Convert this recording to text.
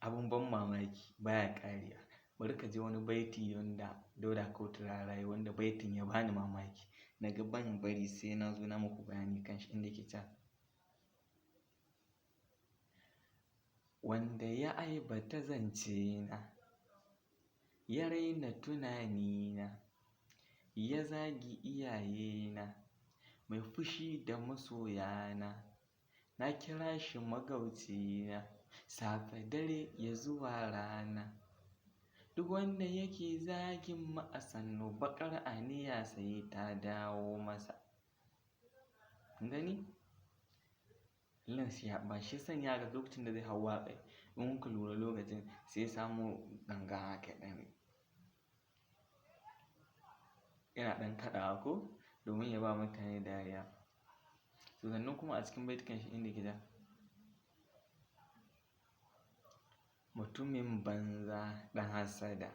abin ban mamaki baya ƙarewa. Bari ka ji wani baiti wanda Dauda Kautu ya wanda baitin ya bani mamaki. Na ga ban bari sai na zo na muku bayani kan shi inda yake cewa wanda ya aibata zance na, ya raina tunanina, ya zagi iyayena, mai fushi da masoyana, na kira shi magaucina, safe dare ya zuwa rana. Duk wanda yake zagin mu a sannu baƙar aniya sai ta dawo masa. Kun gani? Ba shi sanya ga lokacin da zai hau waƙai in kuka lura lokacin sai ya samo ganga haka ɗan yana ɗan kaɗawa ko domin ya ba mutane dariya. To sannan kuma a cikin baitukan shi inda yake cewa mutumin banza ɗan hassada